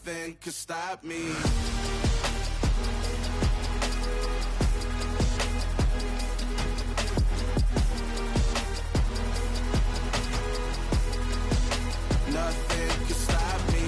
Nothing could stop me. Nothing can stop me.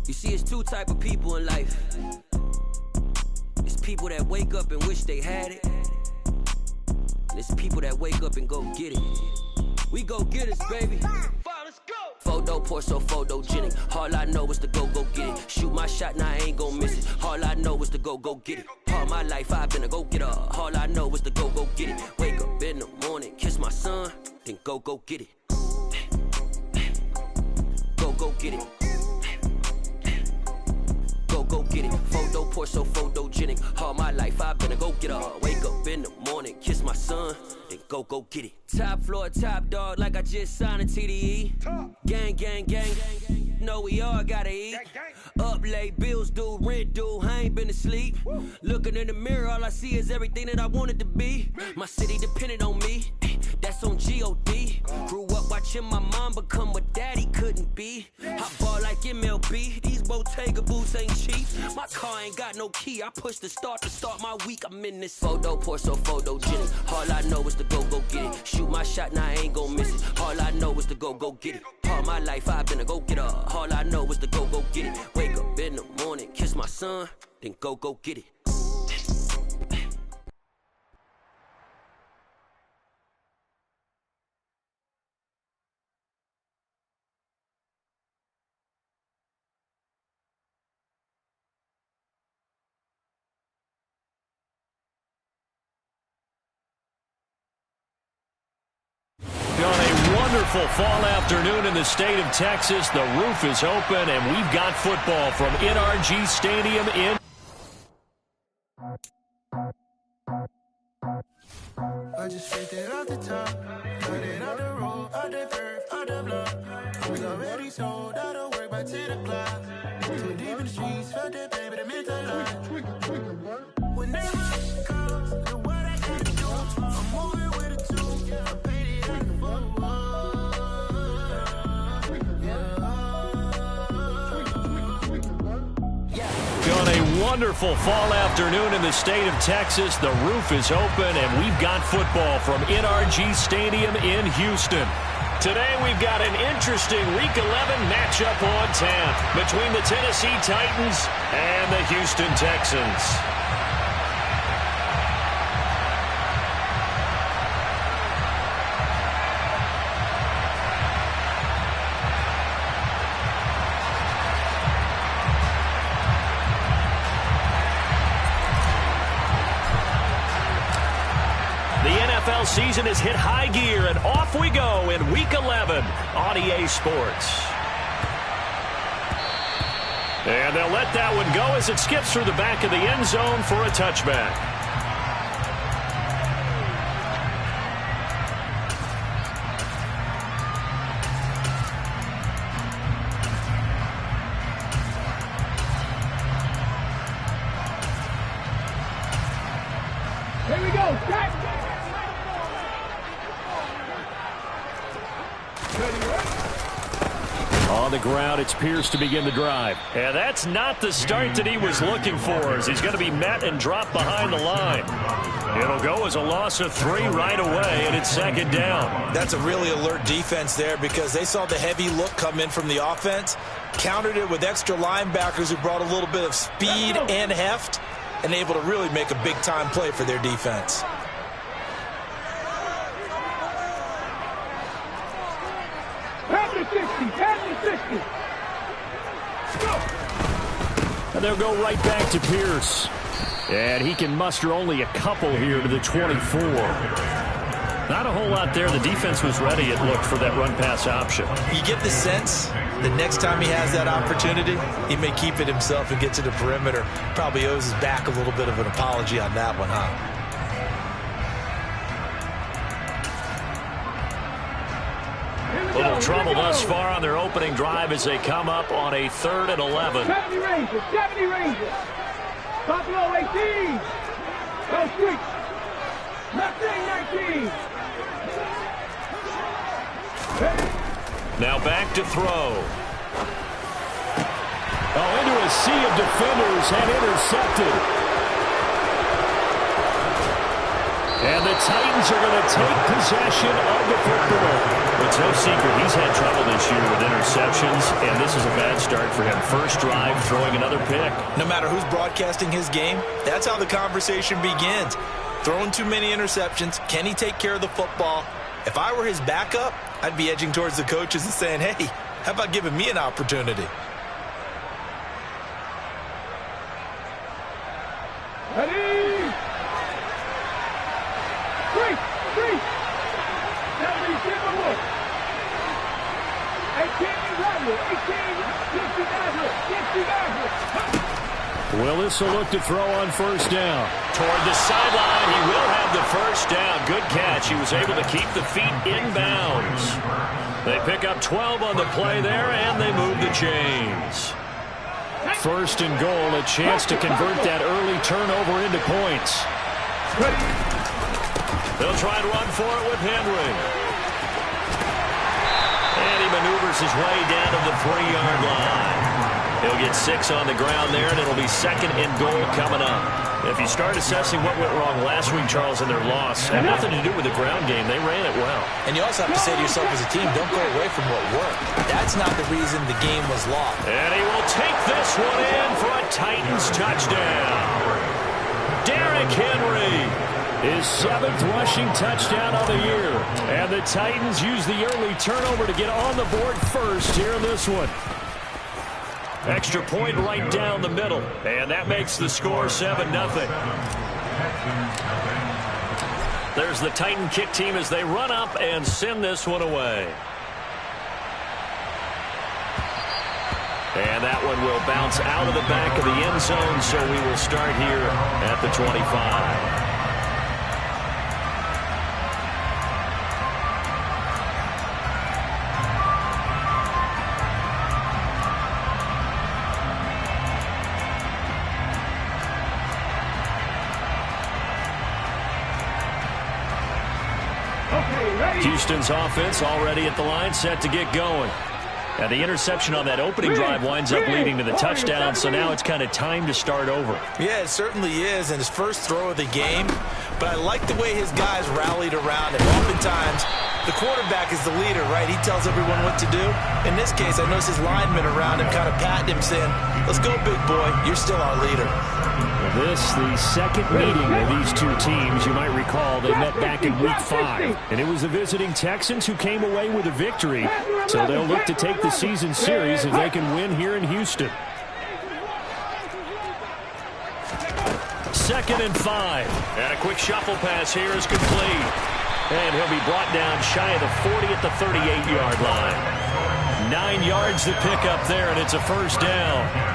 You see, it's two type of people in life. It's people that wake up and wish they had it. And it's people that wake up and go get it. We go get it, baby. Let's go. Photo pour so photogenic. All I know is to go get it. Shoot my shot, now I ain't gon' miss it. All I know is to go get it. All my life I've been a go getter. All I know is to go get it. Wake up in the morning, kiss my son, then go get it. Go get it. Go get it. Photo pour so photogenic. All my life I've been a go getter. Wake up in the morning, kiss my son, then go get it. Top floor, top dog, like I just signed a TDE. Gang, gang, gang. Know we all gotta eat. Up late, bills due, rent due. I ain't been asleep. Looking in the mirror, all I see is everything that I wanted to be. My city depended on me. That's on G.O.D. Grew up watching my mom become what daddy couldn't be. I ball like MLB. These Bottega boots ain't cheap. My car ain't got no key. I push the start to start my week. I'm in this photo pour so photogenic. All I know is to go get it. Shoot my shot, now I ain't gon' miss it. All I know is to go get it. All my life I've been a go getter. All I know is to go get it. Wake up in the morning, kiss my son, then go get it. Wonderful fall afternoon in the state of Texas. The roof is open, and we've got football from NRG Stadium in. I just faked it off the top, got it out the road, out the curve, out the block. I was already sold out of work by 10 o'clock. Too deep in the streets, felt that pain, but it meant a lot. Whenever it comes, do what I gotta do. I'm moving with a two, I paid it out the boat. On a wonderful fall afternoon in the state of Texas, the roof is open, and we've got football from NRG Stadium in Houston. Today we've got an interesting Week 11 matchup on tap between the Tennessee Titans and the Houston Texans. NFL season has hit high gear, and off we go in Week 11 on EA Sports. And they'll let that one go as it skips through the back of the end zone for a touchback. Here we go. On the ground, it's Pierce to begin the drive. And that's not the start that he was looking for, as he's going to be met and dropped behind the line. It'll go as a loss of 3 right away, and it's second down. That's a really alert defense there because they saw the heavy look come in from the offense, countered it with extra linebackers who brought a little bit of speed and heft, and able to really make a big-time play for their defense. And they'll go right back to Pierce. And he can muster only a couple here to the 24. Not a whole lot there. The defense was ready, it looked, for that run-pass option. You get the sense that next time he has that opportunity, he may keep it himself and get to the perimeter. Probably owes his back a little bit of an apology on that one, huh? Little trouble thus far on their opening drive as they come up on a 3rd and 11. 70 Rangers, 70 Rangers. Buffalo 18. Go street. Mustang 19. Now back to throw. Oh, into a sea of defenders and intercepted. And the Titans are going to take possession of the football. It's no secret he's had trouble this year with interceptions, and this is a bad start for him. First drive, throwing another pick. No matter who's broadcasting his game, that's how the conversation begins. Throwing too many interceptions. Can he take care of the football? If I were his backup, I'd be edging towards the coaches and saying, hey, how about giving me an opportunity? Ready? 3, 70, 18, 18, Willis will look to throw on first down. Toward the sideline, he will have the first down. Good catch. He was able to keep the feet in bounds. They pick up 12 on the play there, and they move the chains. First and goal, a chance to convert that early turnover into points. They'll try to run for it with Henry. And he maneuvers his way down to the 3-yard line. He'll get 6 on the ground there, and it'll be 2nd and goal coming up. If you start assessing what went wrong last week, Charles, in their loss, had nothing to do with the ground game. They ran it well. And you also have to say to yourself as a team, don't go away from what worked. That's not the reason the game was lost. And he will take this one in for a Titans touchdown. Derrick Henry, his 7th rushing touchdown of the year. And the Titans use the early turnover to get on the board first here in this one. Extra point right down the middle. And that makes the score 7-0. There's the Titan kick team as they run up and send this one away. And that one will bounce out of the back of the end zone, so we will start here at the 25. Houston's offense already at the line, set to get going. And the interception on that opening drive winds up leading to the touchdown, so now it's kind of time to start over. Yeah, it certainly is, and his first throw of the game. But I like the way his guys rallied around him. Oftentimes, the quarterback is the leader, right? He tells everyone what to do. In this case, I noticed his linemen around him kind of patting him, saying, let's go, big boy. You're still our leader. This, the second meeting of these two teams. You might recall they met back in Week 5. And it was the visiting Texans who came away with a victory. So they'll look to take the season series if they can win here in Houston. 2nd and 5. And a quick shuffle pass here is complete. And he'll be brought down shy of the 40 at the 38-yard line. 9 yards to pick up there, and it's a first down.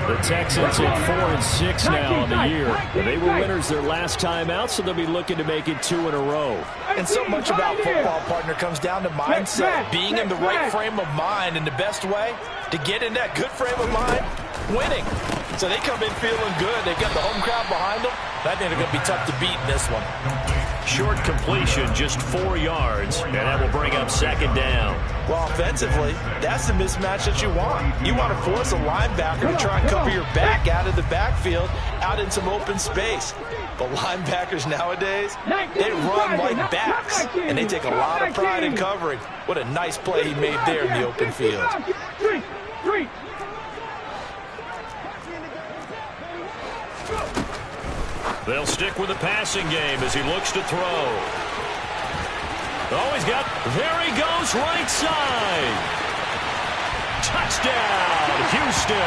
The Texans at 4-6 now on the year. They were winners their last time out, so they'll be looking to make it 2 in a row. And so much about football, partner, comes down to mindset. Being in the right frame of mind, and the best way to get in that good frame of mind, winning. So they come in feeling good. They've got the home crowd behind them. I think they're going to be tough to beat in this one. Short completion, just 4 yards, and that will bring up 2nd down. Well, offensively, that's the mismatch that you want. You want to force a linebacker to try and cover your back out of the backfield, out in some open space. But linebackers nowadays, they run like backs, and they take a lot of pride in covering. What a nice play he made there in the open field. They'll stick with the passing game as he looks to throw. Oh, he's got, there he goes, right side. Touchdown, Houston.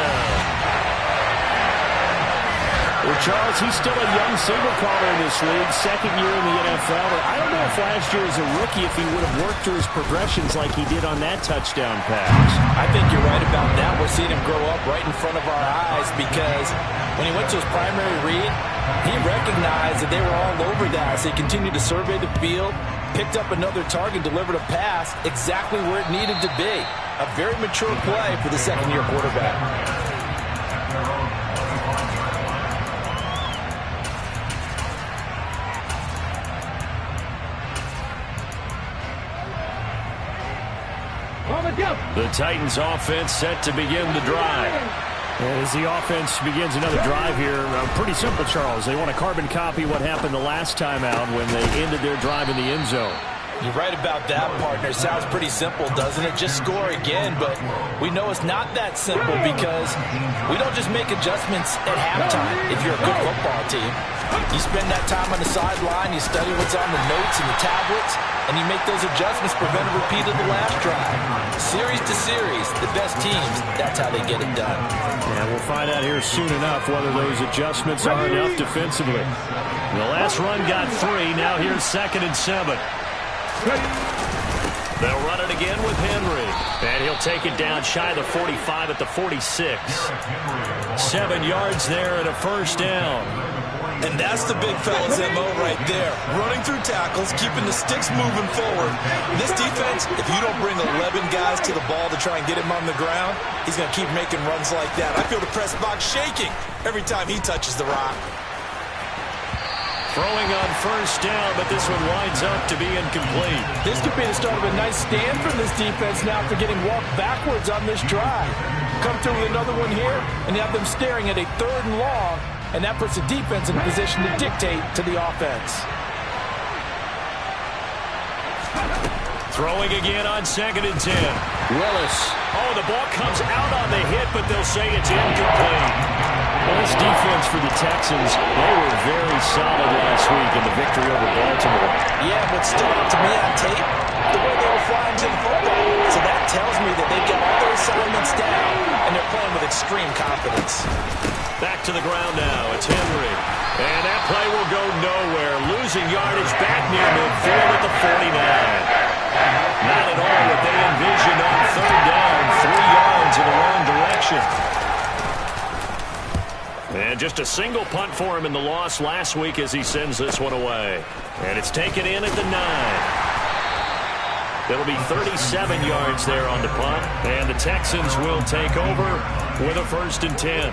Well, Charles, he's still a young single caller in this league, 2nd year in the NFL. But I don't know if last year as a rookie, if he would have worked through his progressions like he did on that touchdown pass. I think you're right about that. We're seeing him grow up right in front of our eyes because when he went to his primary read, he recognized that they were all over that as he continued to survey the field, picked up another target, delivered a pass exactly where it needed to be. A very mature play for the second-year quarterback. The Titans offense set to begin the drive. As the offense begins another drive here, pretty simple, Charles. They want to carbon copy what happened the last time out when they ended their drive in the end zone. You're right about that, partner. It sounds pretty simple, doesn't it? Just score again, but we know it's not that simple because we don't just make adjustments at halftime if you're a good football team. You spend that time on the sideline, you study what's on the notes and the tablets, and you make those adjustments, prevent a repeat of the last drive. Series to series, the best teams, that's how they get it done. Yeah, we'll find out here soon enough whether those adjustments are enough defensively. The last run got 3, now here's 2nd and 7. They'll run it again with Henry. And he'll take it down shy of the 45 at the 46. 7 yards there and a first down. And that's the big fella's MO right there. Running through tackles, keeping the sticks moving forward. This defense, if you don't bring 11 guys to the ball to try and get him on the ground, he's going to keep making runs like that. I feel the press box shaking every time he touches the rock. Throwing on first down, but this one winds up to be incomplete. This could be the start of a nice stand from this defense now after getting walked backwards on this drive. Come through with another one here, and you have them staring at a 3rd and long, and that puts the defense in a position to dictate to the offense. Throwing again on 2nd and 10. Willis. Oh, the ball comes out on the hit, but they'll say it's incomplete. Well, this defense for the Texans, they were very solid last week in the victory over Baltimore. Yeah, but stood out to me on tape, the way they were flying to the football. So that tells me that they've got all their assignments down, and they're playing with extreme confidence. Back to the ground now. It's Henry. And that play will go nowhere. Losing yardage back near midfield at the 49. Not at all what they envisioned on 3rd down. 3 yards in the wrong direction. And just a single punt for him in the loss last week as he sends this one away. And it's taken in at the 9. It'll be 37 yards there on the punt. And the Texans will take over with a 1st and 10.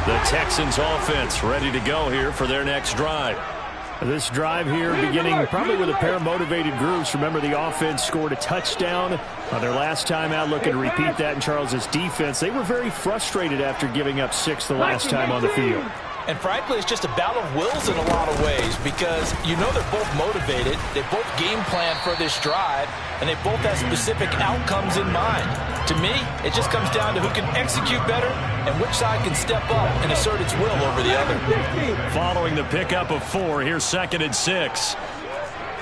The Texans offense ready to go here for their next drive. This drive here beginning probably with a pair of motivated groups. Remember, the offense scored a touchdown on their last time out. Looking to repeat that in Charles's defense. They were very frustrated after giving up 6 the last time on the field. And frankly, it's just a battle of wills in a lot of ways because you know they're both motivated. They both game plan for this drive, and they both have specific outcomes in mind. To me, it just comes down to who can execute better and which side can step up and assert its will over the other. Following the pickup of 4, here's 2nd and 6.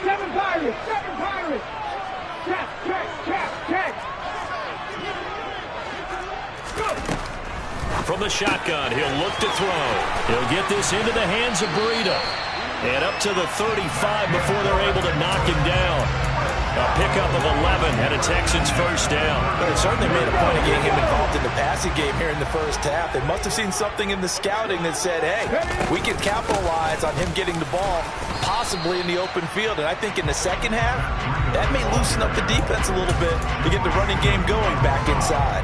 7 Pirates! 7 Pirates! Check! Go! From the shotgun, he'll look to throw. He'll get this into the hands of Breida. And up to the 35 before they're able to knock him down. A pickup of 11 and a Texans first down. But it certainly made a point of getting him involved in the passing game here in the first half. They must have seen something in the scouting that said, hey, we can capitalize on him getting the ball possibly in the open field. And I think in the second half, that may loosen up the defense a little bit to get the running game going back inside.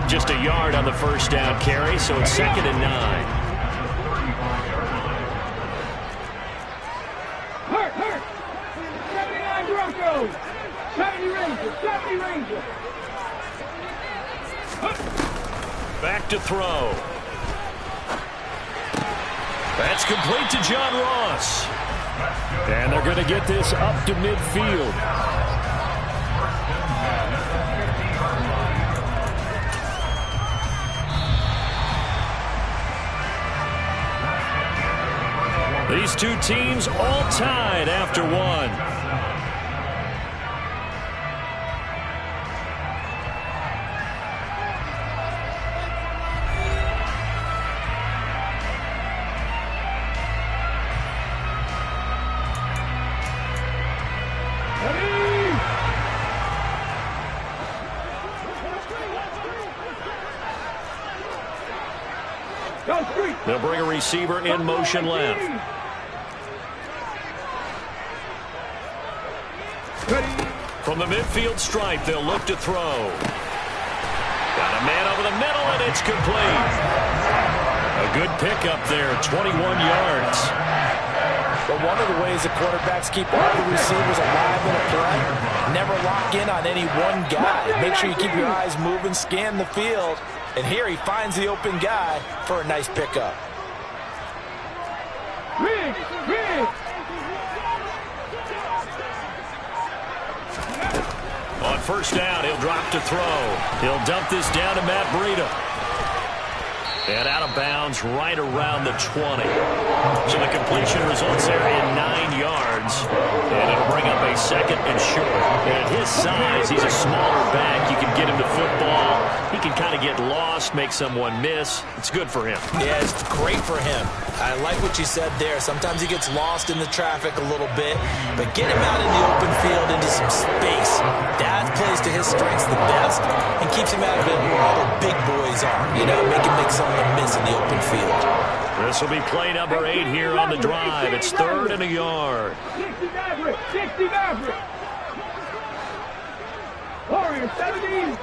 Just a yard on the first down carry, so it's 2nd and 9. Hurt! 79 Broncos! 70 Rangers! 70 Rangers! Back to throw. That's complete to John Ross. And they're going to get this up to midfield. These two teams all tied after 1. They'll bring a receiver in motion left. From the midfield stripe, they'll look to throw. Got a man over the middle, and it's complete. A good pickup there, 21 yards. But one of the ways the quarterbacks keep all the receivers alive in a play, never lock in on any one guy. Make sure you keep your eyes moving, scan the field. And here he finds the open guy for a nice pickup. On first down, he'll drop to throw. He'll dump this down to Matt Breida. And out of bounds right around the 20. So the completion results there in 9 yards. And it'll bring up a second and short. And at his size, he's a smaller back. You can get him to football. He can kind of get lost, make someone miss. It's good for him. Yeah, it's great for him. I like what you said there. Sometimes he gets lost in the traffic a little bit. But get him out in the open field into some space. That plays to his strengths the best and keeps him out of it where all the big boys are. You know, make him make someone miss in the open field. This will be play number 8 here on the drive. It's 3rd and a yard. 60 Maverick. 60 Maverick. Warrior 70.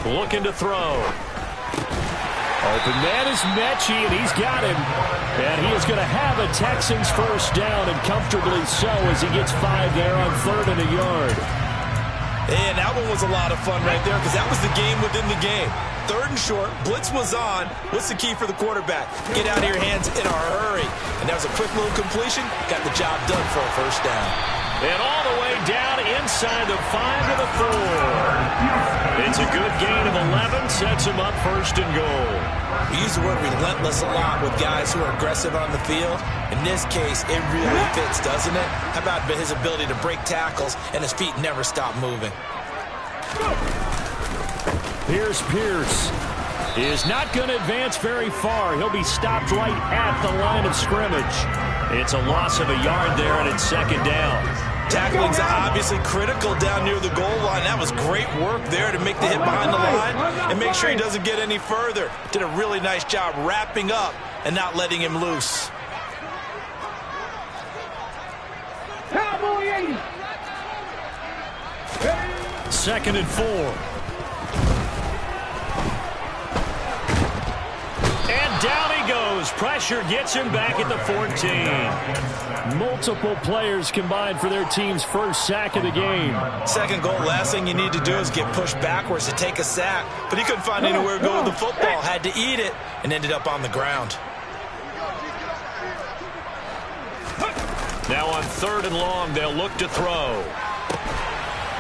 Looking to throw. Open man is Mechie, and he's got him. And he is going to have a Texans first down, and comfortably so as he gets 5 there on 3rd and a yard. And that one was a lot of fun right there because that was the game within the game. 3rd and short, blitz was on. What's the key for the quarterback? Get out of your hands in a hurry. And that was a quick little completion. Got the job done for a first down. And all the way down inside the 5 to the 4. It's a good gain of 11, sets him up 1st and goal. We use the word relentless a lot with guys who are aggressive on the field. In this case, it really fits, doesn't it? How about his ability to break tackles and his feet never stop moving? Here's Pierce. Is not going to advance very far. He'll be stopped right at the line of scrimmage. It's a loss of a yard there, and it's 2nd down. Tackling's obviously critical down near the goal line. That was great work there to make the hit behind the line and make sure he doesn't get any further. Did a really nice job wrapping up and not letting him loose. Cowboy 80. 2nd and 4. And down he goes. Pressure gets him back at the 14. Multiple players combined for their team's first sack of the game. 2nd goal, last thing you need to do is get pushed backwards to take a sack. But he couldn't find anywhere to go with the football. Had to eat it and ended up on the ground. Now on 3rd and long, they'll look to throw.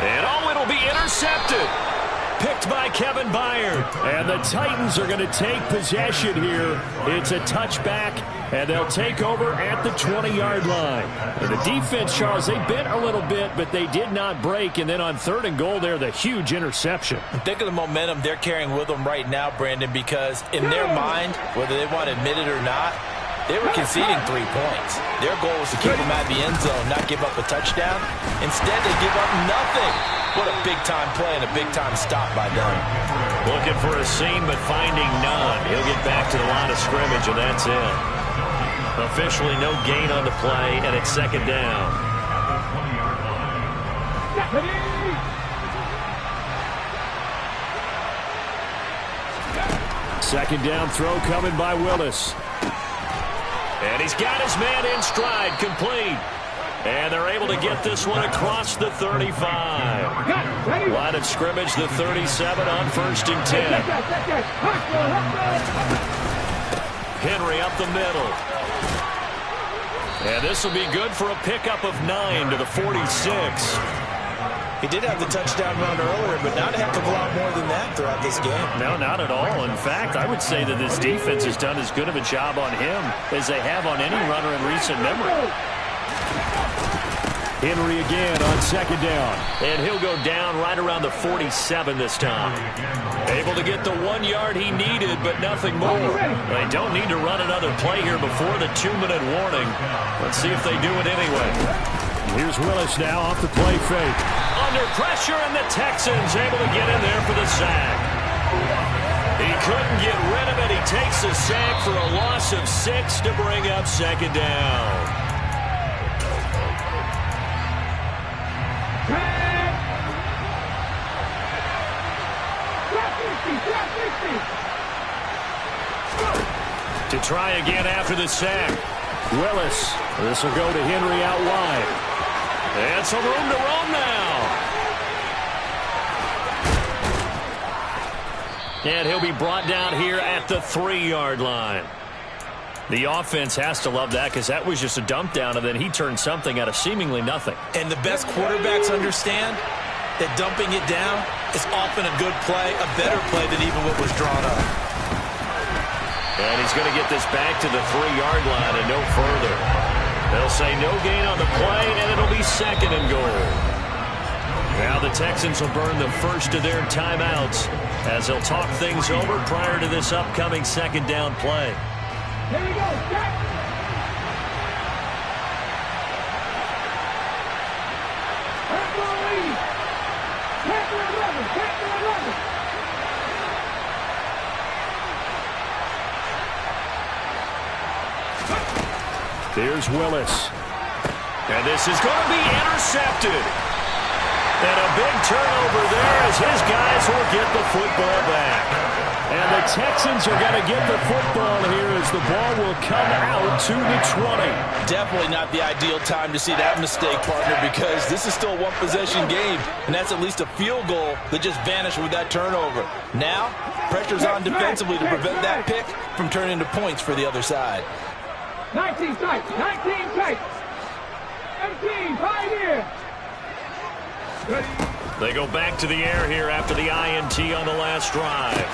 And it'll be intercepted. Picked by Kevin Byard. And the Titans are going to take possession here. It's a touchback, and they'll take over at the 20-yard line. And the defense, Charles, they bent a little bit, but they did not break. And then on 3rd and goal there, the huge interception. Think of the momentum they're carrying with them right now, Brandon, because in their mind, whether they want to admit it or not, they were conceding 3 points. Their goal was to keep them at the end zone, not give up a touchdown. Instead, they give up nothing. What a big-time play and a big-time stop by them. Looking for a seam, but finding none. He'll get back to the line of scrimmage, and that's it. Officially no gain on the play, and it's 2nd down. Second down throw coming by Willis. And he's got his man in stride, complete. And they're able to get this one across the 35. Line of scrimmage, the 37 on 1st and 10. Henry up the middle. And this will be good for a pickup of 9 to the 46. He did have the touchdown run earlier, but not a heck of a lot more than that throughout this game. No, not at all. In fact, I would say that this defense has done as good of a job on him as they have on any runner in recent memory. Henry again on 2nd down. And he'll go down right around the 47 this time. Able to get the 1 yard he needed, but nothing more. They don't need to run another play here before the 2-minute warning. Let's see if they do it anyway. Here's Willis now off the play fake. Under pressure, and the Texans able to get in there for the sack. He couldn't get rid of it. He takes the sack for a loss of 6 to bring up second down. To try again after the sack. Willis. This will go to Henry out wide. And some room to roam now. And he'll be brought down here at the 3-yard line. The offense has to love that because that was just a dump down, and then he turned something out of seemingly nothing. And the best quarterbacks understand that dumping it down is often a good play, a better play than even what was drawn up. And he's going to get this back to the 3-yard line and no further. They'll say no gain on the play, and it'll be second and goal. Now the Texans will burn the first of their timeouts as they'll talk things over prior to this upcoming second down play. Here we go, set. Tackle lead. Tackle 11, tackle 11. There's Willis. And this is going to be intercepted. And a big turnover there as his guys will get the football back. And the Texans are going to get the football here as the ball will come out to the 20. Definitely not the ideal time to see that mistake, partner, because this is still a one-possession game, and that's at least a field goal that just vanished with that turnover. Now, pressure's on defensively to prevent that pick from turning into points for the other side. 19 tight, 19 tight. 18, pioneer. They go back to the air here after the INT on the last drive.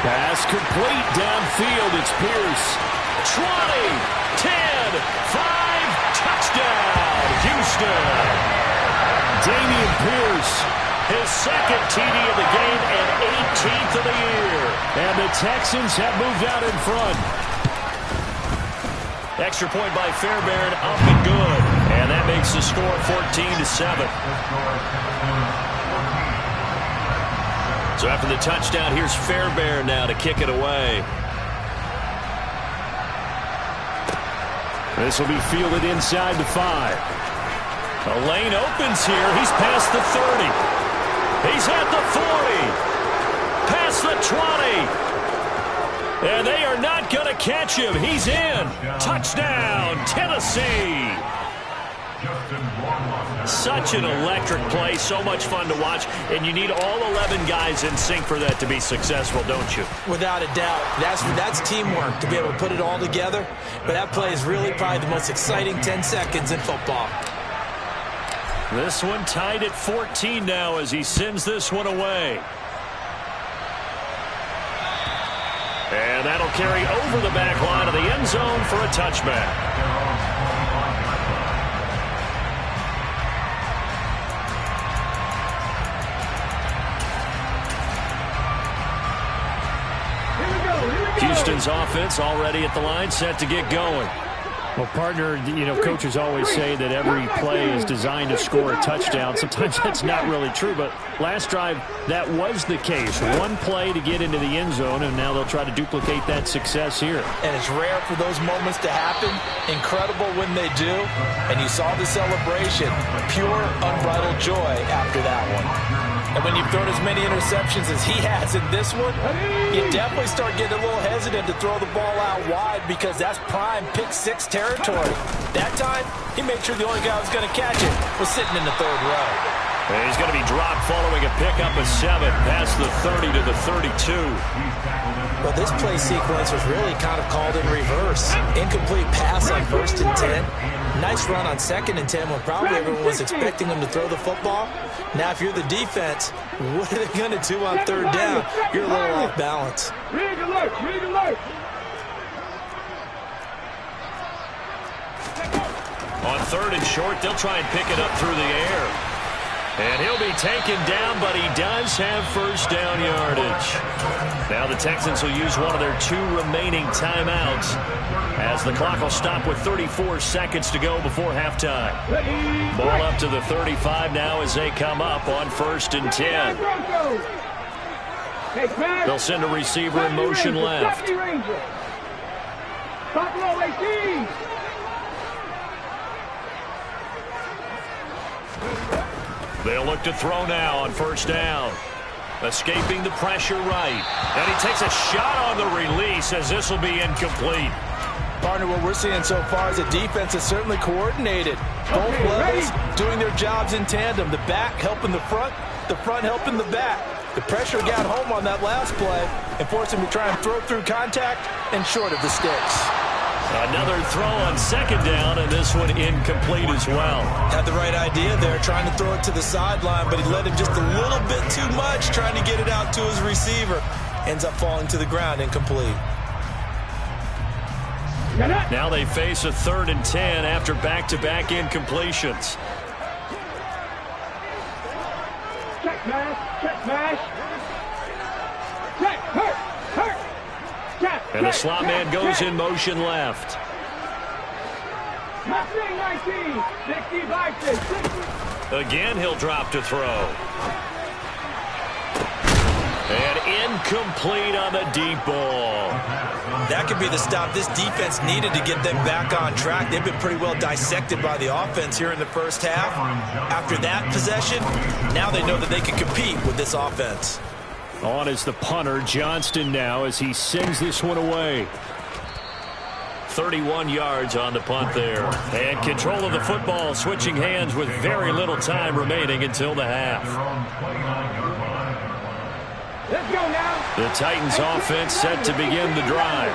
Pass complete downfield. It's Pierce. 20, 10, 5, touchdown, Houston. Dameon Pierce, his second TD of the game and 18th of the year. And the Texans have moved out in front. Extra point by Fairbairn, up and good. And that makes the score 14-7. So after the touchdown, here's Fairbairn now to kick it away. This will be fielded inside the 5. A lane opens here. He's past the 30. He's at the 40. Past the 20. And they are not going to catch him. He's in. Touchdown, Tennessee. Such an electric play, so much fun to watch, and you need all 11 guys in sync for that to be successful, don't you? Without a doubt. That's teamwork to be able to put it all together, but that play is really probably the most exciting 10 seconds in football. This one tied at 14 now as he sends this one away. And that'll carry over the back line of the end zone for a touchback. Houston's offense already at the line, set to get going. Well, partner, you know, coaches always say that every play is designed to score a touchdown. Sometimes that's not really true, but last drive, that was the case. One play to get into the end zone, and now they'll try to duplicate that success here. And it's rare for those moments to happen. Incredible when they do. And you saw the celebration. Pure, unbridled joy after that one. And when you've thrown as many interceptions as he has in this one, you definitely start getting a little hesitant to throw the ball out wide because that's prime pick-6 territory. That time, he made sure the only guy who was going to catch it was sitting in the third row. And he's going to be dropped following a pickup of 7 past the 30 to the 32. Well, this play sequence was really kind of called in reverse. Incomplete pass on 1st and 10. Nice run on 2nd and 10 when probably everyone was expecting him to throw the football. Now, if you're the defense, what are they going to do on 3rd down? You're a little off balance. Rig alert, rig alert. On 3rd and short, they'll try and pick it up through the air. And he'll be taken down, but he does have first down yardage. Now the Texans will use one of their 2 remaining timeouts. as the clock will stop with 34 seconds to go before halftime. Ball up to the 35 now as they come up on 1st and 10. They'll send a receiver in motion left. They'll look to throw now on 1st down. Escaping the pressure right. And he takes a shot on the release as this will be incomplete. Partner, what we're seeing so far is the defense is certainly coordinated. Both levels doing their jobs in tandem. The back helping the front helping the back. The pressure got home on that last play and forced him to try and throw through contact and short of the sticks. Another throw on 2nd down, and this one incomplete as well. Had the right idea there, trying to throw it to the sideline, but he led him just a little bit too much, trying to get it out to his receiver. Ends up falling to the ground, incomplete. Now they face a 3rd and 10 after back-to-back incompletions. Check mash, check mash. Check, hurt. And the slot man goes in motion left. Again, he'll drop to throw. And incomplete on the deep ball. That could be the stop this defense needed to get them back on track. They've been pretty well dissected by the offense here in the 1st half. After that possession, now they know that they can compete with this offense. On is the punter, Johnston, now as he sends this one away. 31 yards on the punt there. And control of the football switching hands with very little time remaining until the half. Let's go now. The Titans offense set to begin the drive.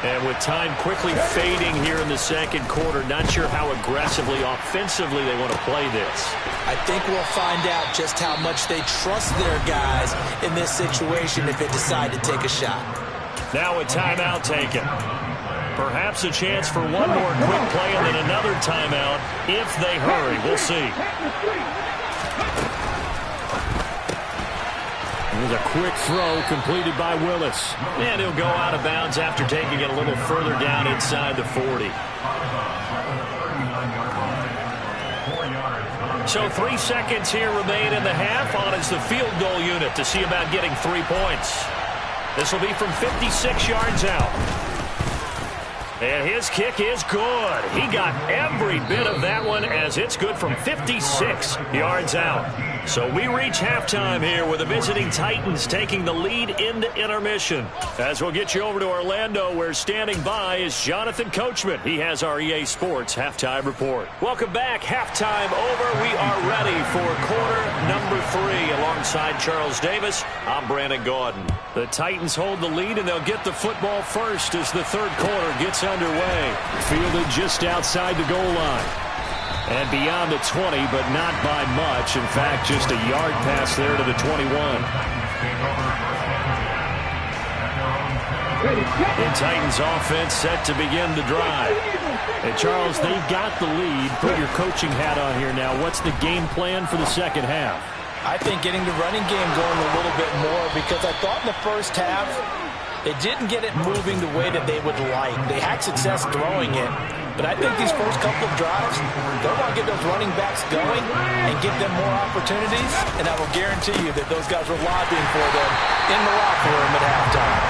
And with time quickly fading here in the 2nd quarter, not sure how aggressively, offensively they want to play this. I think we'll find out just how much they trust their guys in this situation if they decide to take a shot. Now a timeout taken. Perhaps a chance for one more quick play and then another timeout if they hurry. We'll see. There's a quick throw completed by Willis. And he'll go out of bounds after taking it a little further down inside the 40. So 3 seconds here remain in the half. On is the field goal unit to see about getting 3 points. This will be from 56 yards out. And his kick is good. He got every bit of that one as it's good from 56 yards out. So we reach halftime here with the visiting Titans taking the lead into intermission. As we'll get you over to Orlando, where standing by is Jonathan Coachman. He has our EA Sports halftime report. Welcome back. Halftime over. We are ready for quarter number 3. Alongside Charles Davis, I'm Brandon Gaudin. The Titans hold the lead, and they'll get the football first as the 3rd quarter gets underway. Fielded just outside the goal line. And beyond the 20, but not by much. In fact, just a yard pass there to the 21. The Titans offense set to begin the drive. And Charles, they've got the lead. Put your coaching hat on here now. What's the game plan for the 2nd half? I think getting the running game going a little bit more, because I thought in the 1st half they didn't get it moving the way that they would like. They had success throwing it. But I think these first couple of drives, they'll want to get those running backs going and give them more opportunities. And I will guarantee you that those guys were lobbying for them in the locker room at halftime.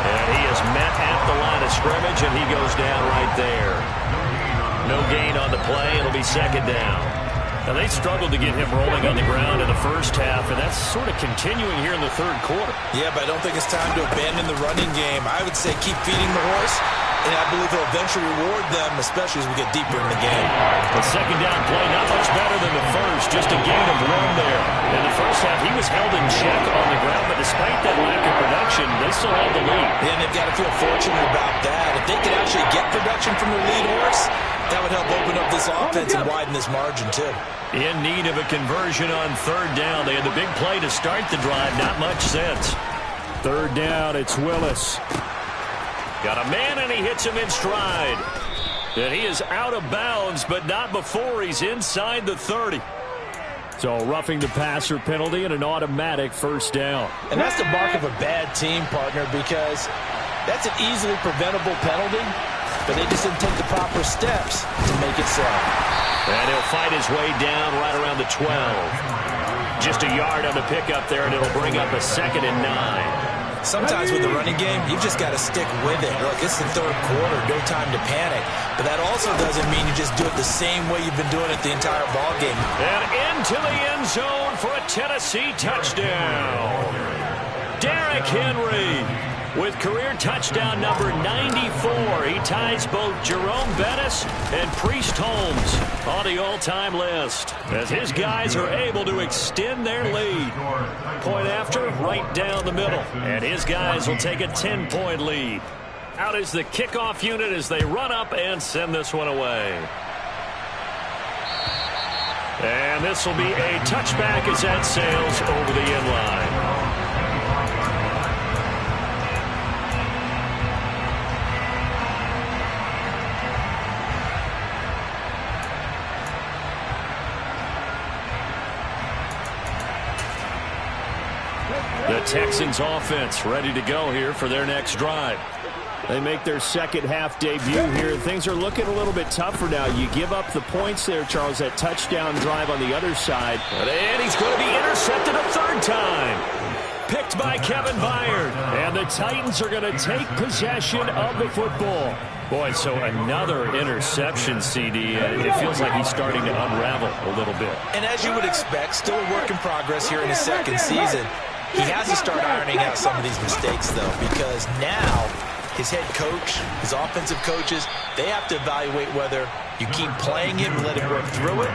And he is met at the line of scrimmage, and he goes down right there. No gain on the play. It'll be 2nd down. Now, they struggled to get him rolling on the ground in the 1st half, and that's sort of continuing here in the 3rd quarter. Yeah, but I don't think it's time to abandon the running game. I would say keep feeding the horse. And I believe he'll eventually reward them, especially as we get deeper in the game. The 2nd down play, not much better than the first. Just a gain of 1 there. In the 1st half, he was held in check on the ground, but despite that lack of production, they still have the lead. And they've got to feel fortunate about that. If they could actually get production from their lead horse, that would help open up this offense and widen this margin, too. In need of a conversion on 3rd down. They had the big play to start the drive. Not much since. 3rd down, it's Willis. Got a man, and he hits him in stride. And he is out of bounds, but not before he's inside the 30. So roughing the passer penalty and an automatic 1st down. And that's the mark of a bad team, partner, because that's an easily preventable penalty. but they just didn't take the proper steps to make it so. And he'll fight his way down right around the 12. Just a yard on the pickup there, and it'll bring up a 2nd and 9. Sometimes with the running game, you've just got to stick with it. Look, it's the third quarter, no time to panic. But that also doesn't mean you just do it the same way you've been doing it the entire ball game. And into the end zone for a Tennessee touchdown. Derrick Henry with career touchdown number 94. He ties both Jerome Bettis and Priest Holmes on the all-time list as his guys are able to extend their lead. Point after, right down the middle. And his guys will take a 10-point lead. Out is the kickoff unit as they run up and send this one away. And this will be a touchback as that sails over the end line. The Texans offense ready to go here for their next drive. They make their second half debut here. Things are looking a little bit tougher now. You give up the points there, Charles, that touchdown drive on the other side. And he's going to be intercepted a third time. Picked by Kevin Byard. And the Titans are going to take possession of the football. Boy, so another interception, CD. It feels like he's starting to unravel a little bit. And as you would expect, still a work in progress here in his second season. He has to start ironing out some of these mistakes, though, because now his head coach, his offensive coaches, they have to evaluate whether you keep playing him and let him work through it,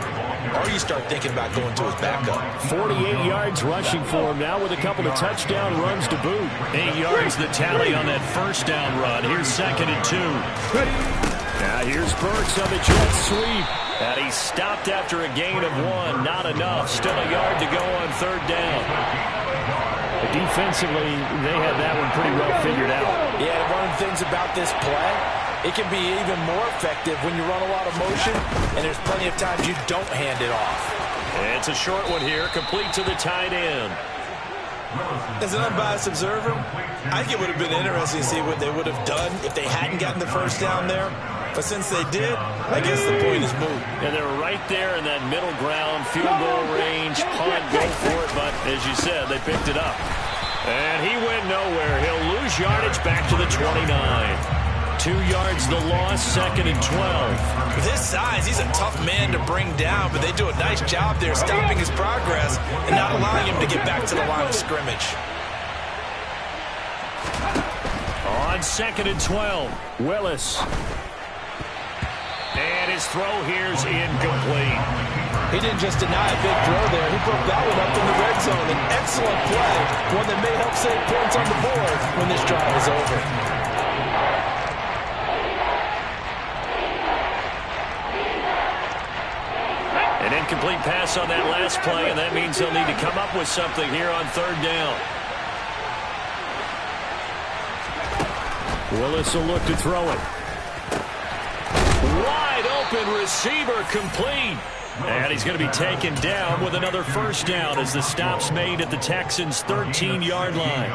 or you start thinking about going to his backup. 48 yards rushing for him now with a couple of touchdown runs to boot. 8 yards the tally on that first down run. Here's 2nd and 2. Now here's Burks on the jet sweep. And he stopped after a gain of 1. Not enough. Still a yard to go on 3rd down. Defensively, they had that one pretty well figured out. Yeah, one of the things about this play, it can be even more effective when you run a lot of motion, and there's plenty of times you don't hand it off. It's a short one here, complete to the tight end. As an unbiased observer, I think it would have been interesting to see what they would have done if they hadn't gotten the first down there. But since they did, I guess the point is moot. And they're right there in that middle ground, field goal range, punt, go for it. But as you said, they picked it up. And he went nowhere. He'll lose yardage back to the 29. 2 yards the loss, 2nd and 12. With his size, he's a tough man to bring down, but they do a nice job there stopping his progress and not allowing him to get back to the line of scrimmage. On 2nd and 12, Willis. And his throw here's incomplete. He didn't just deny a big throw there. He broke that one up in the red zone. An excellent play, one that may help save points on the board when this drive is over. An incomplete pass on that last play, and that means they'll need to come up with something here on 3rd down. Willis will look to throw it. Wide open receiver complete. And he's going to be taken down with another first down as the stop's made at the Texans' 13-yard line.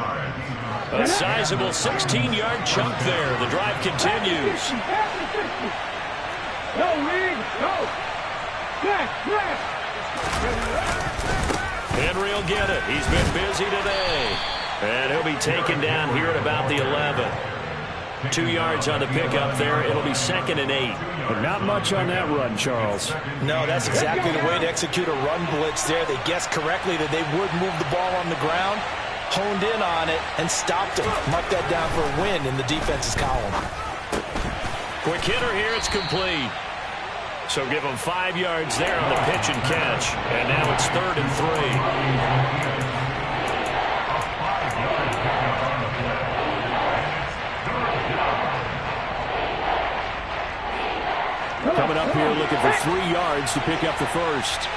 A sizable 16-yard chunk there. The drive continues. Go, Reed, go. Henry will get it. He's been busy today. And he'll be taken down here at about the 11. 2 yards on the pickup there. It'll be 2nd and 8. But not much on that run, Charles. No, that's exactly the way to execute a run blitz there. They guessed correctly that they would move the ball on the ground, honed in on it, and stopped them. Mark that down for a win in the defense's column. Quick hitter here. It's complete. So give them 5 yards there on the pitch and catch. And now it's 3rd and 3. Coming up here looking for 3 yards to pick up the first.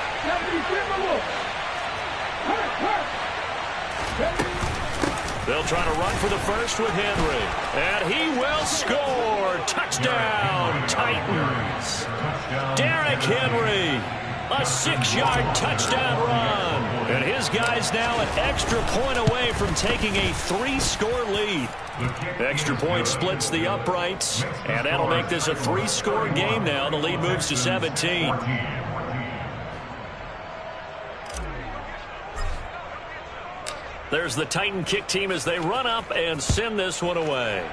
They'll try to run for the first with Henry. And he will score. Touchdown, Titans. Derrick Henry A 6-yard touchdown run. And his guy's now an extra point away from taking a 3-score lead. Extra point splits the uprights, and that'll make this a 3-score game now. The lead moves to 17. There's the Titan kick team as they run up and send this one away.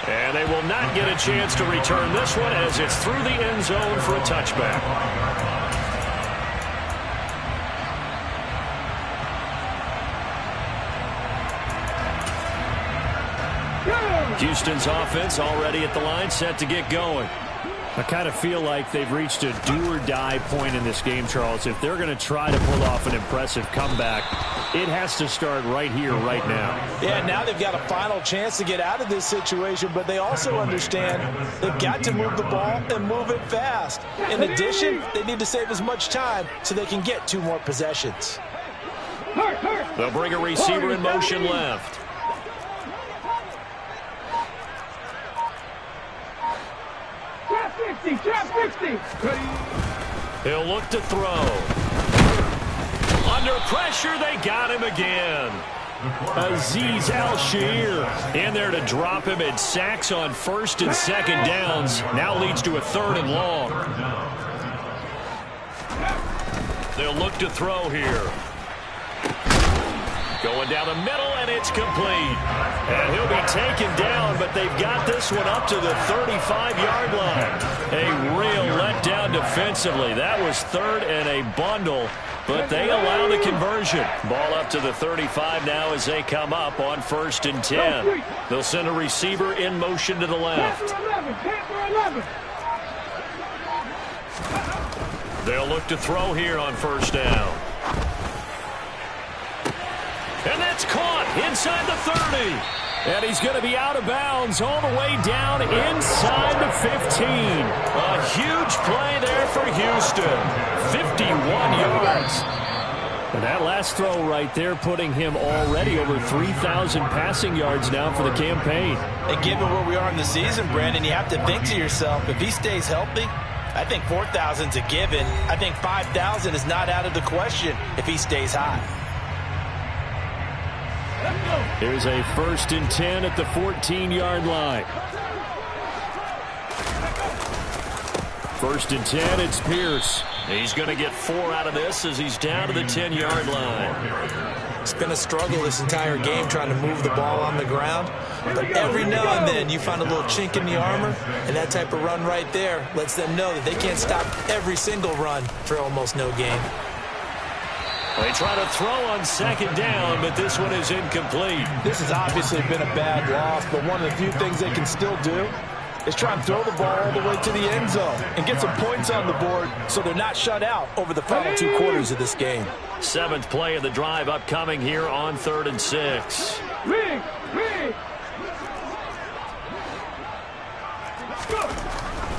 And they will not get a chance to return this one as it's through the end zone for a touchback. Houston's offense already at the line, set to get going. I kind of feel like they've reached a do-or-die point in this game, Charles. If they're going to try to pull off an impressive comeback, it has to start right here, right now. Yeah, now they've got a final chance to get out of this situation, but they also understand they've got to move the ball and move it fast. In addition, they need to save as much time so they can get 2 more possessions. They'll bring a receiver in motion left. He'll look to throw. Under pressure, they got him again. Azeez Al-Shaair in there to drop him, and sacks on 1st and 2nd downs. Now leads to a 3rd and long. They'll look to throw here. Going down the middle, and it's complete. And he'll be taken down, but they've got this one up to the 35-yard line. A real letdown defensively. That was 3rd and a bundle, but they allow the conversion. Ball up to the 35 now as they come up on 1st and 10. They'll send a receiver in motion to the left. They'll look to throw here on 1st down. And that's caught inside the 30. And he's going to be out of bounds all the way down inside the 15. A huge play there for Houston. 51 yards. And that last throw right there putting him already over 3,000 passing yards now for the campaign. And given where we are in the season, Brandon, you have to think to yourself, if he stays healthy, I think 4,000's a given. I think 5,000 is not out of the question if he stays high. Here's a 1st and 10 at the 14-yard line. 1st and 10, it's Pierce. He's going to get 4 out of this as he's down to the 10-yard line. It's been a struggle this entire game trying to move the ball on the ground. But every now and then you find a little chink in the armor, and that type of run right there lets them know that they can't stop every single run for almost no gain. They try to throw on 2nd down, but this one is incomplete. This has obviously been a bad loss, but one of the few things they can still do is try and throw the ball all the way to the end zone and get some points on the board so they're not shut out over the final 2 quarters of this game. 7th play of the drive upcoming here on 3rd and 6.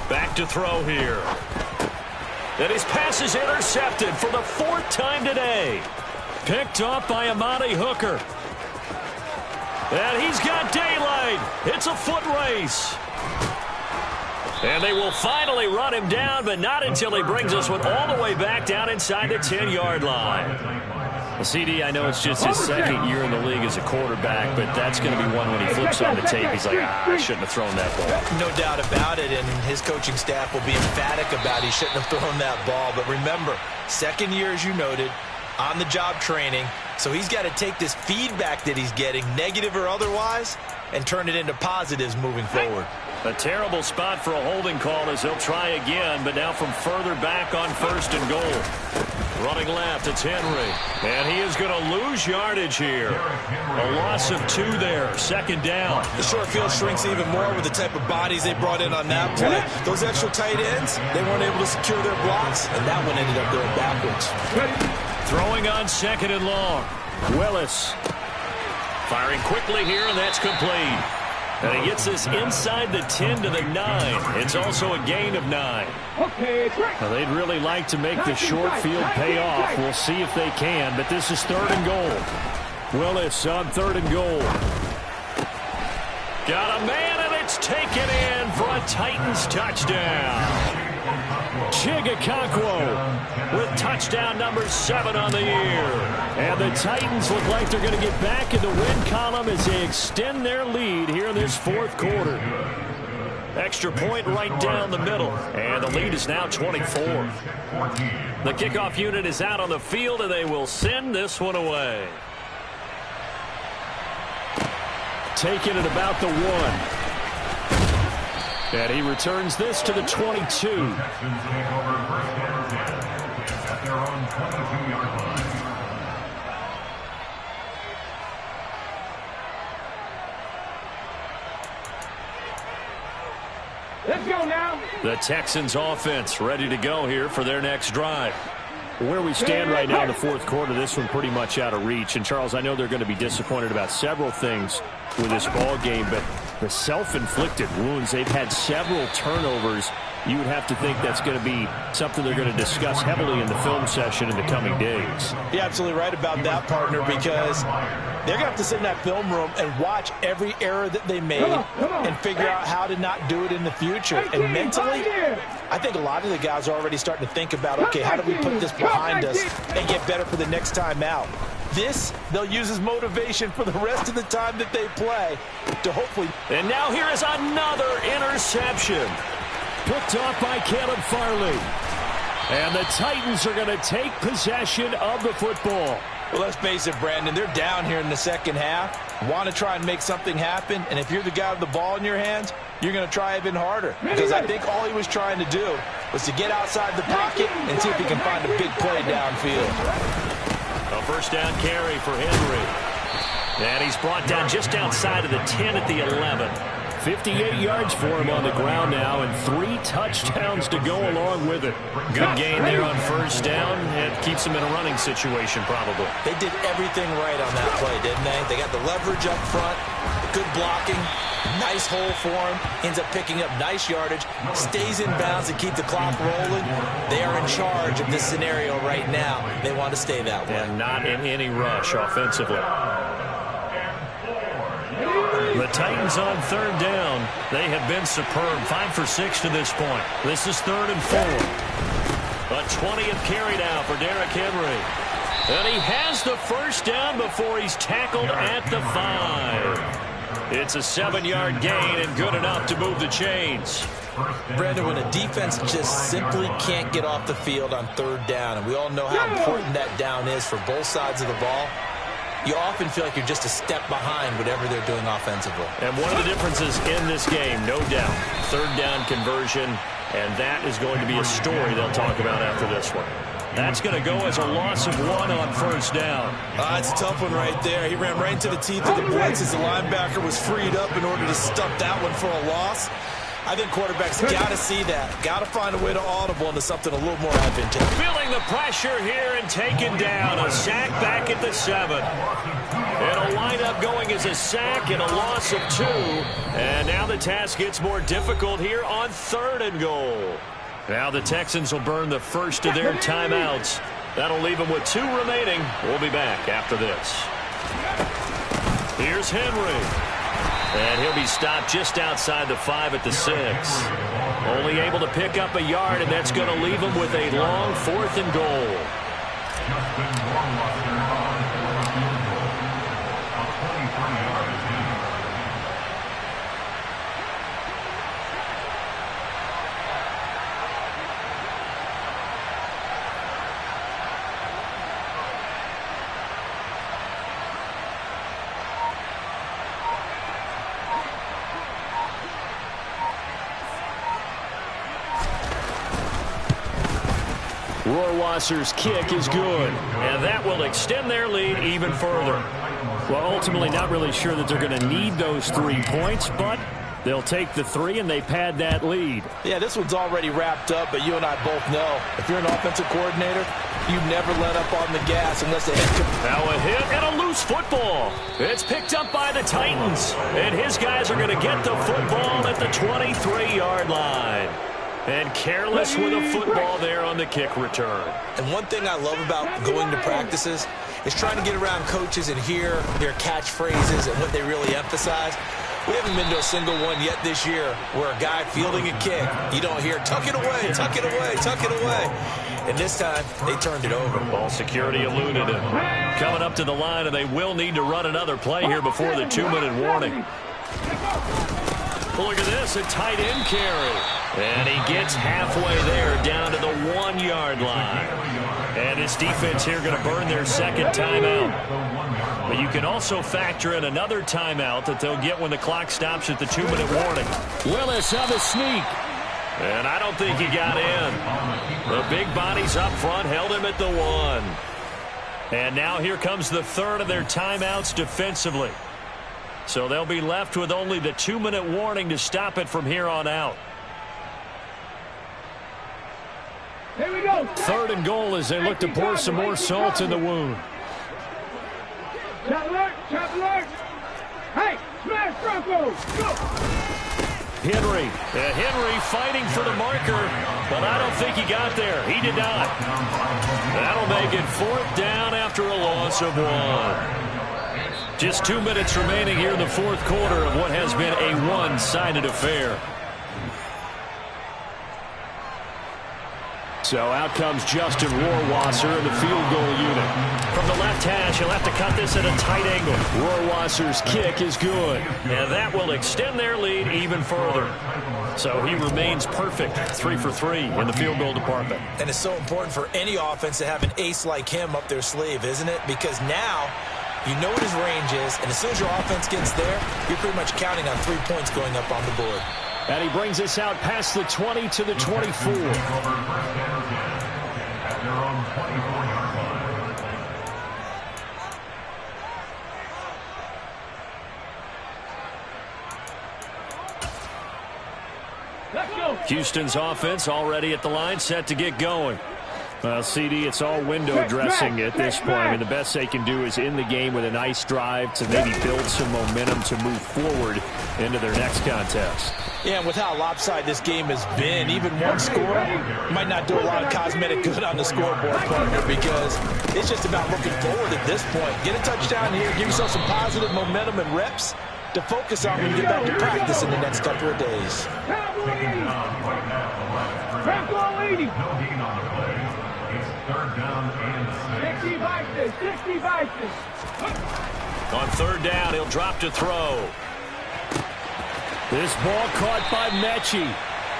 Back to throw here. And his pass is intercepted for the 4th time today. Picked off by Amani Hooker. And he's got daylight. It's a foot race. And they will finally run him down, but not until he brings this one all the way back down inside the 10-yard line. Well, CD, I know it's just his 2nd year in the league as a quarterback, but that's going to be one when he flips on the tape. He's like, I shouldn't have thrown that ball. No doubt about it, and his coaching staff will be emphatic about he shouldn't have thrown that ball. But remember, 2nd year, as you noted, on-the-job training, so he's got to take this feedback that he's getting, negative or otherwise, and turn it into positives moving forward. A terrible spot for a holding call as he'll try again, but now from further back on 1st and goal. Running left, it's Henry. And he is going to lose yardage here. A loss of 2 there, 2nd down. The short field shrinks even more with the type of bodies they brought in on that play. Those extra tight ends, they weren't able to secure their blocks, and that one ended up going backwards. Throwing on 2nd and long. Willis. Firing quickly here, and that's complete. And he gets this inside the 10 to the 9. It's also a gain of 9. Now, they'd really like to make the short field pay off. We'll see if they can, but this is 3rd and goal. Willis on 3rd and goal. Got a man, and it's taken in for a Titans touchdown. Chigakonkwo with touchdown number 7 on the year. And the Titans look like they're going to get back in the win column as they extend their lead here in this fourth quarter. Extra point right down the middle. And the lead is now 24. The kickoff unit is out on the field, and they will send this one away. Taking it about the 1. And he returns this to the 22. Let's go now. The Texans offense ready to go here for their next drive. Where we stand right now in the fourth quarter, this one pretty much out of reach. And, Charles, I know they're going to be disappointed about several things with this ball game, but the self-inflicted wounds, they've had several turnovers. You would have to think that's going to be something they're going to discuss heavily in the film session in the coming days. You're absolutely right about that, partner, because they're going to have to sit in that film room and watch every error that they made and figure out how to not do it in the future. And mentally, I think a lot of the guys are already starting to think about, okay, how do we put this behind us and get better for the next time out? This, they'll use as motivation for the rest of the time that they play to hopefully. And now here is another interception. Picked off by Caleb Farley. And the Titans are going to take possession of the football. Well, let's face it, Brandon, they're down here in the second half. Want to try and make something happen, and if you're the guy with the ball in your hands, you're going to try even harder. Because I think all he was trying to do was to get outside the pocket and see if he can find a big play downfield. A first down carry for Henry. And he's brought down just outside of the 10 at the 11. 58 yards for him on the ground now, and 3 touchdowns to go along with it. Good gain there on first down. It keeps him in a running situation, probably. They did everything right on that play, didn't they? They got the leverage up front, good blocking, nice hole for him, ends up picking up nice yardage, stays in bounds to keep the clock rolling. They are in charge of this scenario right now. They want to stay that way. And not in any rush offensively. The Titans on third down. They have been superb. 5 for 6 to this point. This is 3rd and 4. A 20th carry now for Derrick Henry. And he has the first down before he's tackled at the 5. It's a 7-yard gain and good enough to move the chains. Brandon, when a defense just simply can't get off the field on third down, and we all know how important that down is for both sides of the ball, you often feel like you're just a step behind whatever they're doing offensively. And one of the differences in this game, no doubt, third down conversion, and that is going to be a story they'll talk about after this one. That's going to go as a loss of 1 on first down. It's a tough one right there. He ran right into the teeth of the blitz as the linebacker was freed up in order to stuff that one for a loss. I think quarterbacks got to see that. Got to find a way to audible into something a little more advantageous. Feeling the pressure here and taken down. A sack back at the 7. It'll wind up going as a sack and a loss of 2. And now the task gets more difficult here on 3rd and goal. Now the Texans will burn the first of their timeouts. That'll leave them with 2 remaining. We'll be back after this. Here's Henry. And he'll be stopped just outside the 5 at the 6. Only able to pick up a yard, and that's going to leave him with a long 4th and goal. Rohrwasser's kick is good, and that will extend their lead even further. Well, ultimately not really sure that they're going to need those 3 points, but they'll take the 3 and they pad that lead. Yeah, this one's already wrapped up, but you and I both know if you're an offensive coordinator, you never let up on the gas unless the head coach. Now a hit and a loose football. It's picked up by the Titans, and his guys are going to get the football at the 23-yard line. And careless with a football there on the kick return. And one thing I love about going to practices is trying to get around coaches and hear their catchphrases and what they really emphasize. We haven't been to a single one yet this year where a guy fielding a kick, you don't hear, tuck it away, tuck it away, tuck it away. And this time, they turned it over. Ball security eluded him. Coming up to the line, and they will need to run another play here before the 2-minute warning. Look at this, a tight end carry. And he gets halfway there, down to the 1-yard line. And this defense here going to burn their second timeout. But you can also factor in another timeout that they'll get when the clock stops at the 2-minute warning. Willis on the sneak. And I don't think he got in. The big bodies up front held him at the 1. And now here comes the third of their timeouts defensively. So they'll be left with only the 2-minute warning to stop it from here on out. Here we go. 3rd and goal as they look to pour some more salt in the wound. Chop alert, chop alert. Hey, smash Bronco. Go. Henry. Henry fighting for the marker, but I don't think he got there. He did not. That'll make it 4th down after a loss of 1. Just 2 minutes remaining here in the 4th quarter of what has been a one-sided affair. So out comes Justin Rohrwasser in the field goal unit. From the left hash, he'll have to cut this at a tight angle. Rohrwasser's kick is good. And that will extend their lead even further. So he remains perfect, 3 for 3 in the field goal department. And it's so important for any offense to have an ace like him up their sleeve, isn't it? Because now you know what his range is, and as soon as your offense gets there, you're pretty much counting on 3 points going up on the board. And he brings us out past the 20 to the 24. Houston's offense already at the line, set to get going. Well, CD, it's all window dressing at this point. I mean, the best they can do is in the game with a nice drive to maybe build some momentum to move forward into their next contest. Yeah, and with how lopsided this game has been, even one score might not do a lot of cosmetic good on the scoreboard, partner, because it's just about looking forward at this point. Get a touchdown here, give yourself some positive momentum and reps to focus on when you get back to practice in the next couple of days. On 3rd down, he'll drop to throw. This ball caught by Mechie.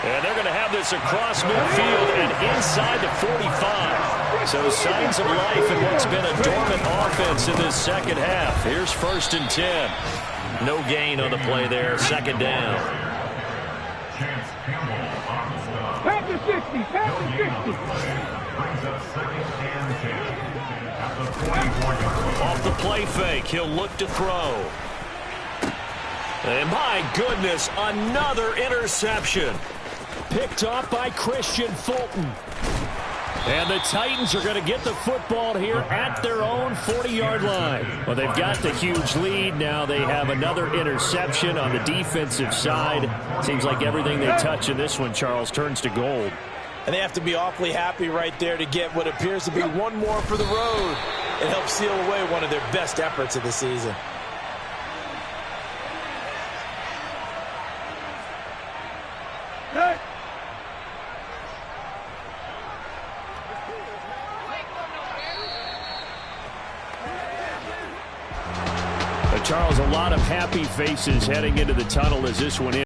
And they're going to have this across midfield and inside the 45. So signs of life in what's been a dormant offense in this second half. Here's 1st and 10. No gain on the play there. 2nd down. Pass the 60. Pass the 60. Off the play fake, he'll look to throw. And my goodness, another interception. Picked off by Christian Fulton. And the Titans are going to get the football here at their own 40-yard line. Well, they've got the huge lead. Now they have another interception on the defensive side. Seems like everything they touch in this one, Charles, turns to gold. And they have to be awfully happy right there to get what appears to be one more for the road and help seal away one of their best efforts of the season. Charles, a lot of happy faces heading into the tunnel as this one